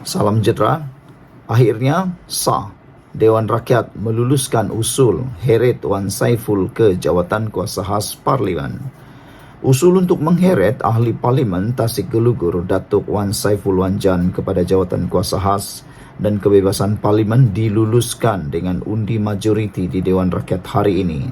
Salam sejahtera. Akhirnya sah. Dewan Rakyat meluluskan usul heret Wan Saiful ke jawatan kuasa khas Parlimen. Usul untuk mengheret ahli Parlimen Tasik Gelugur Datuk Wan Saiful Wanjan kepada jawatan kuasa khas dan kebebasan Parlimen diluluskan dengan undi majoriti di Dewan Rakyat hari ini.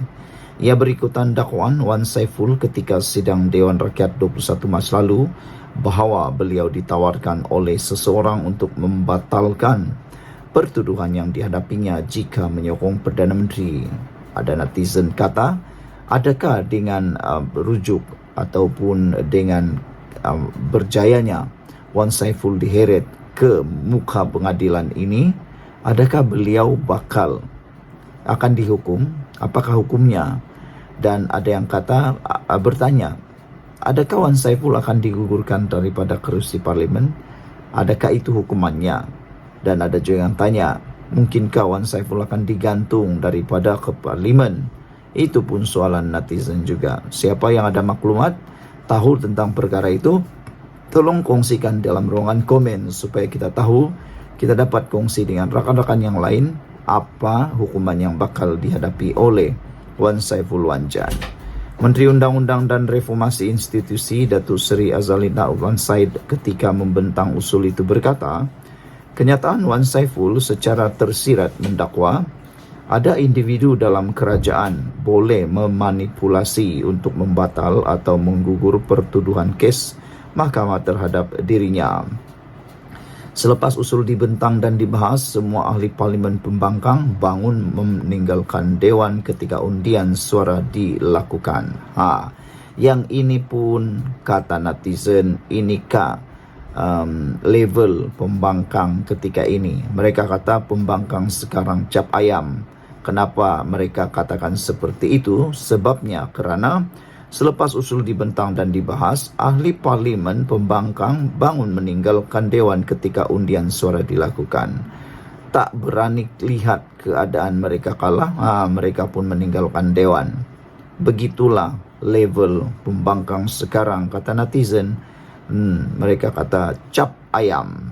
Ia berikutan dakwaan Wan Saiful ketika sidang Dewan Rakyat 21 Mac lalu bahawa beliau ditawarkan oleh seseorang untuk membatalkan pertuduhan yang dihadapinya jika menyokong Perdana Menteri. Ada netizen kata, adakah dengan rujuk ataupun dengan berjayanya Wan Saiful diheret ke muka pengadilan ini, adakah beliau bakal akan dihukum? Apakah hukumnya? Dan ada yang kata bertanya, adakah Wan Saiful akan digugurkan daripada kerusi Parlimen? Adakah itu hukumannya? Dan ada juga yang tanya, mungkinkah Wan Saiful akan digantung daripada ke Parlimen? Itu pun soalan netizen juga. Siapa yang ada maklumat, tahu tentang perkara itu, tolong kongsikan dalam ruangan komen supaya kita tahu, kita dapat kongsi dengan rakan-rakan yang lain apa hukuman yang bakal dihadapi oleh Wan Saiful Wanjan. Menteri Undang-Undang dan Reformasi Institusi Datuk Seri Azalina Wan Said ketika membentang usul itu berkata, kenyataan Wan Saiful secara tersirat mendakwa ada individu dalam kerajaan boleh memanipulasi untuk membatal atau menggugur pertuduhan kes mahkamah terhadap dirinya. Selepas usul dibentang dan dibahas, semua ahli Parlimen pembangkang bangun meninggalkan Dewan ketika undian suara dilakukan. Yang ini pun kata netizen, inikah level pembangkang ketika ini? Mereka kata pembangkang sekarang cap ayam. Kenapa mereka katakan seperti itu? Sebabnya kerana selepas usul dibentang dan dibahas, ahli Parlimen pembangkang bangun meninggalkan Dewan ketika undian suara dilakukan. Tak berani lihat keadaan mereka kalah, mereka pun meninggalkan Dewan. Begitulah level pembangkang sekarang, kata netizen. Mereka kata cap ayam.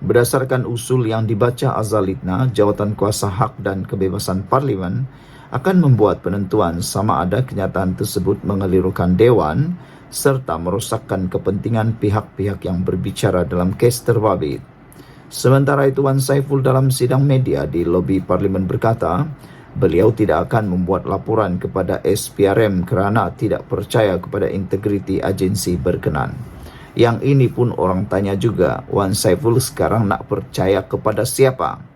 Berdasarkan usul yang dibaca Azalitna, jawatan kuasa hak dan kebebasan Parlimen akan membuat penentuan sama ada kenyataan tersebut mengelirukan Dewan serta merosakkan kepentingan pihak-pihak yang berbicara dalam kes terbabit. Sementara itu, Wan Saiful dalam sidang media di lobi Parlimen berkata, beliau tidak akan membuat laporan kepada SPRM kerana tidak percaya kepada integriti agensi berkenan. Yang ini pun orang tanya juga, Wan Saiful sekarang nak percaya kepada siapa?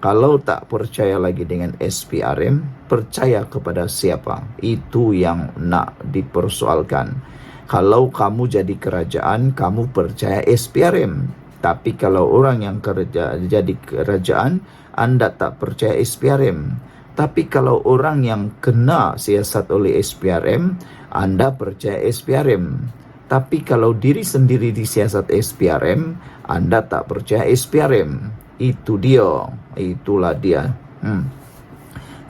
Kalau tak percaya lagi dengan SPRM, percaya kepada siapa? Itu yang nak dipersoalkan. Kalau kamu jadi kerajaan, kamu percaya SPRM. Tapi kalau orang yang jadi kerajaan, anda tak percaya SPRM. Tapi kalau orang yang kena siasat oleh SPRM, anda percaya SPRM. Tapi kalau diri sendiri disiasat SPRM, anda tak percaya SPRM. Itu dia. Itulah dia.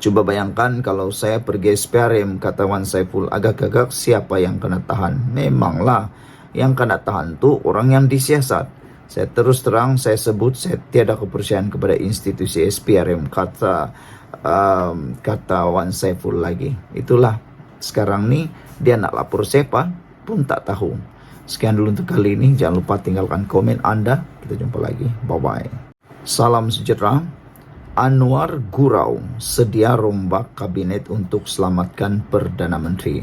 Coba bayangkan kalau saya pergi SPRM, kata Wan Saiful, agak-agak siapa yang kena tahan? Memanglah yang kena tahan tu orang yang disiasat. Saya terus terang, saya sebut, saya tiada kepercayaan kepada institusi SPRM, kata Wan Saiful lagi. Itulah sekarang ni dia nak lapor siapa pun tak tahu. Sekian dulu untuk kali ini. Jangan lupa tinggalkan komen anda. Kita jumpa lagi. Bye-bye. Salam sejahtera. Anwar gurau sedia rombak kabinet untuk selamatkan Perdana Menteri.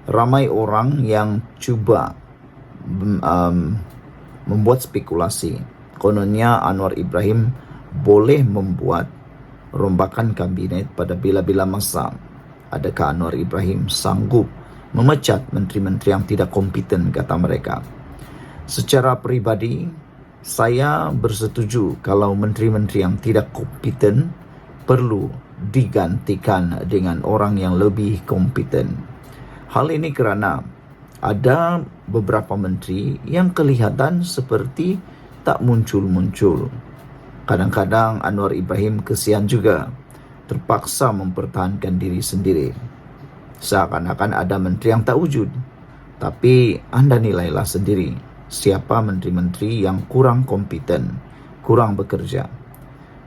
Ramai orang yang cuba membuat spekulasi. Kononnya Anwar Ibrahim boleh membuat rombakan kabinet pada bila-bila masa. Adakah Anwar Ibrahim sanggup memecat menteri-menteri yang tidak kompeten, kata mereka. Secara peribadi, saya bersetuju kalau menteri-menteri yang tidak kompeten perlu digantikan dengan orang yang lebih kompeten. Hal ini kerana ada beberapa menteri yang kelihatan seperti tak muncul-muncul. Kadang-kadang Anwar Ibrahim kesian juga, terpaksa mempertahankan diri sendiri. Seakan-akan ada menteri yang tak wujud. Tapi anda nilailah sendiri. siapa menteri-menteri yang kurang kompeten, kurang bekerja.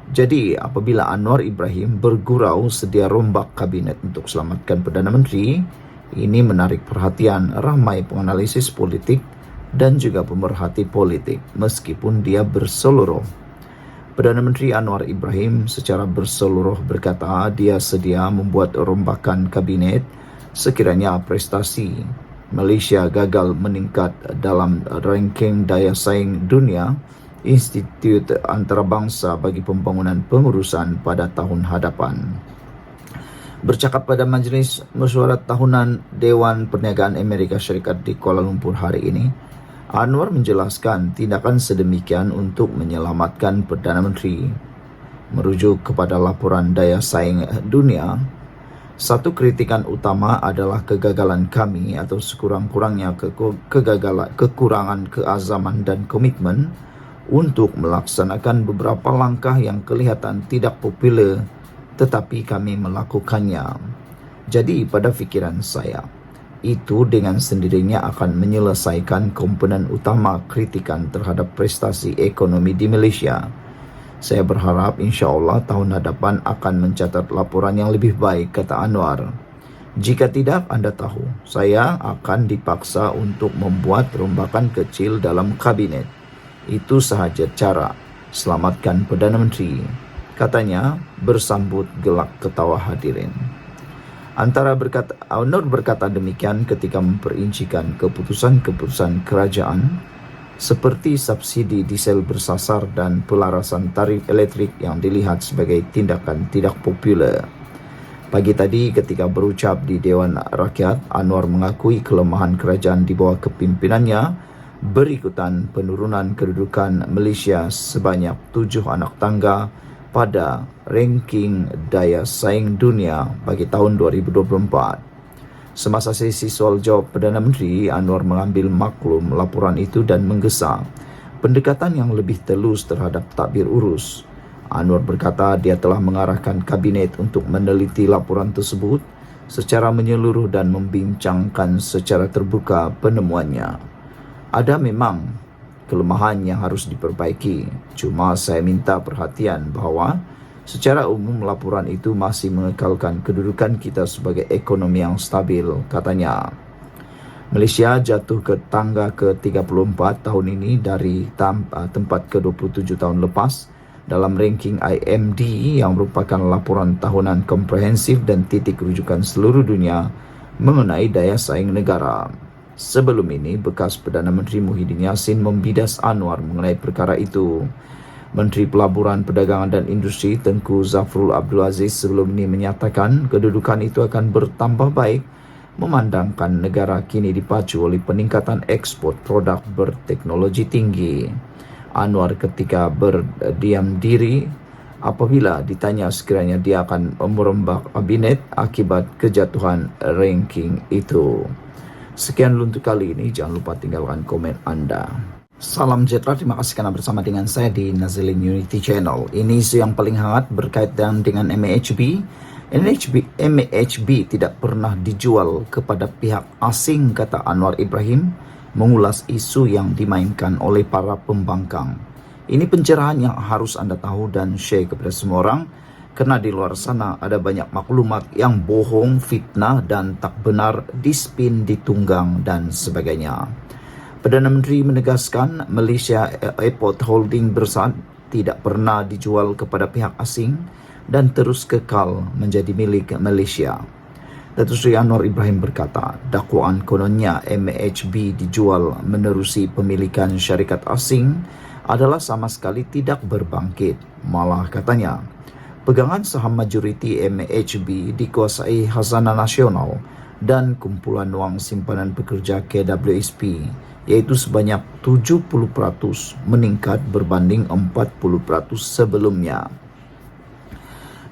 Jadi apabila Anwar Ibrahim bergurau sedia rombak kabinet untuk selamatkan Perdana Menteri, ini menarik perhatian ramai penganalisis politik dan juga pemerhati politik meskipun dia berseluruh. Perdana Menteri Anwar Ibrahim secara berseluruh berkata dia sedia membuat rombakan kabinet sekiranya prestasi Malaysia gagal meningkat dalam ranking daya saing dunia Institut Antarabangsa bagi Pembangunan Pengurusan pada tahun hadapan. Bercakap pada Majlis Mesyuarat Tahunan Dewan Perniagaan Amerika Syarikat di Kuala Lumpur hari ini, Anwar menjelaskan tindakan sedemikian untuk menyelamatkan Perdana Menteri. Merujuk kepada laporan daya saing dunia, satu kritikan utama adalah kegagalan kami atau sekurang-kurangnya kekurangan keazaman dan komitmen untuk melaksanakan beberapa langkah yang kelihatan tidak popular, tetapi kami melakukannya. Jadi pada fikiran saya, itu dengan sendirinya akan menyelesaikan komponen utama kritikan terhadap prestasi ekonomi di Malaysia. Saya berharap insya-Allah tahun hadapan akan mencatat laporan yang lebih baik, kata Anwar. Jika tidak, anda tahu, saya akan dipaksa untuk membuat rombakan kecil dalam kabinet. Itu sahaja cara selamatkan Perdana Menteri, katanya bersambut gelak ketawa hadirin. Anwar berkata demikian ketika memperincikan keputusan-keputusan kerajaan seperti subsidi diesel bersasar dan pelarasan tarif elektrik yang dilihat sebagai tindakan tidak popular. Pagi tadi ketika berucap di Dewan Rakyat, Anwar mengakui kelemahan kerajaan di bawah kepimpinannya berikutan penurunan kedudukan Malaysia sebanyak 7 anak tangga pada ranking daya saing dunia bagi tahun 2024. Semasa sesi soal jawab Perdana Menteri, Anwar mengambil maklum laporan itu dan menggesa pendekatan yang lebih telus terhadap tadbir urus. Anwar berkata dia telah mengarahkan kabinet untuk meneliti laporan tersebut secara menyeluruh dan membincangkan secara terbuka penemuannya. Ada memang kelemahan yang harus diperbaiki, cuma saya minta perhatian bahawa secara umum laporan itu masih mengekalkan kedudukan kita sebagai ekonomi yang stabil, katanya. Malaysia jatuh ke tangga ke-34 tahun ini dari tempat ke-27 tahun lepas dalam ranking IMD yang merupakan laporan tahunan komprehensif dan titik rujukan seluruh dunia mengenai daya saing negara. Sebelum ini, bekas Perdana Menteri Muhyiddin Yassin membidas Anwar mengenai perkara itu. Menteri Pelaburan, Perdagangan dan Industri Tengku Zafrul Abdul Aziz sebelum ini menyatakan kedudukan itu akan bertambah baik memandangkan negara kini dipacu oleh peningkatan ekspor produk berteknologi tinggi. Anwar ketika berdiam diri apabila ditanya sekiranya dia akan merombak kabinet akibat kejatuhan ranking itu. Sekian untuk kali ini, jangan lupa tinggalkan komen anda. Salam sejahtera, terima kasih karena bersama dengan saya di Nazilin Unity Channel. Ini isu yang paling hangat berkaitan dengan MAHB. MAHB tidak pernah dijual kepada pihak asing, kata Anwar Ibrahim, mengulas isu yang dimainkan oleh para pembangkang. Ini pencerahan yang harus anda tahu dan share kepada semua orang, karena di luar sana ada banyak maklumat yang bohong, fitnah dan tak benar, dispin, ditunggang dan sebagainya. Perdana Menteri menegaskan Malaysia Airport Holding Berhad tidak pernah dijual kepada pihak asing dan terus kekal menjadi milik Malaysia. Datuk Seri Anwar Ibrahim berkata, dakwaan kononnya MAHB dijual menerusi pemilikan syarikat asing adalah sama sekali tidak berbangkit. Malah katanya, pegangan saham majoriti MAHB dikuasai Khazanah Nasional dan kumpulan wang simpanan pekerja KWSP, yaitu sebanyak 70% meningkat berbanding 40% sebelumnya.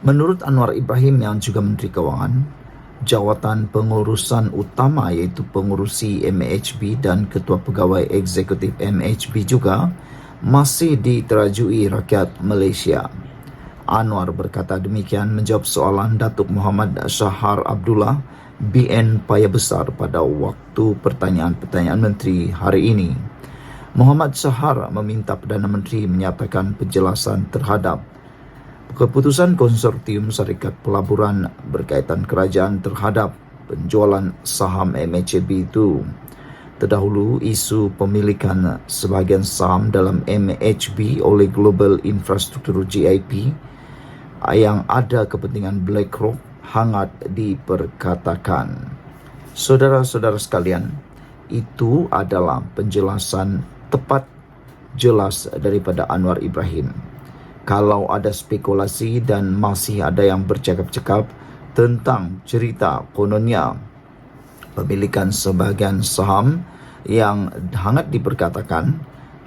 Menurut Anwar Ibrahim yang juga Menteri Kewangan, jawatan pengurusan utama yaitu pengurusi MAHB dan Ketua Pegawai Eksekutif MAHB juga masih diterajui rakyat Malaysia. Anwar berkata demikian menjawab soalan Datuk Muhammad Shahar Abdullah, BN Paya Besar pada waktu pertanyaan-pertanyaan menteri hari ini. Muhammad Sahar meminta Perdana Menteri menyatakan penjelasan terhadap keputusan konsortium syarikat pelaburan berkaitan kerajaan terhadap penjualan saham MHB itu. Terdahulu, isu pemilikan sebahagian saham dalam MHB oleh Global Infrastructure GIP yang ada kepentingan BlackRock hangat diperkatakan. Saudara-saudara sekalian, itu adalah penjelasan tepat jelas daripada Anwar Ibrahim. Kalau ada spekulasi dan masih ada yang bercakap-cakap tentang cerita kononnya pemilikan sebahagian saham yang hangat diperkatakan,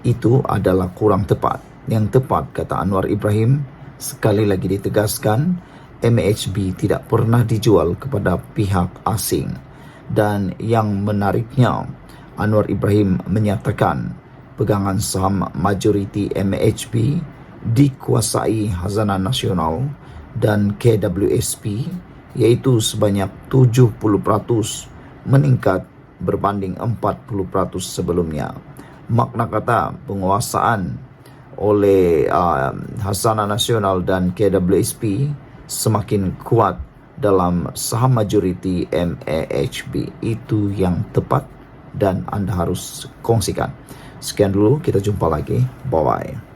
itu adalah kurang tepat. Yang tepat, kata Anwar Ibrahim, sekali lagi ditegaskan, MHB tidak pernah dijual kepada pihak asing. Dan yang menariknya, Anwar Ibrahim menyatakan pegangan saham majoriti MHB dikuasai Khazanah Nasional dan KWSP, yaitu sebanyak 70%, meningkat berbanding 40% sebelumnya. Makna kata penguasaan oleh Khazanah Nasional dan KWSP semakin kuat dalam saham majoriti MHB. Itu yang tepat dan Anda harus kongsikan. Sekian dulu, kita jumpa lagi. Bye-bye.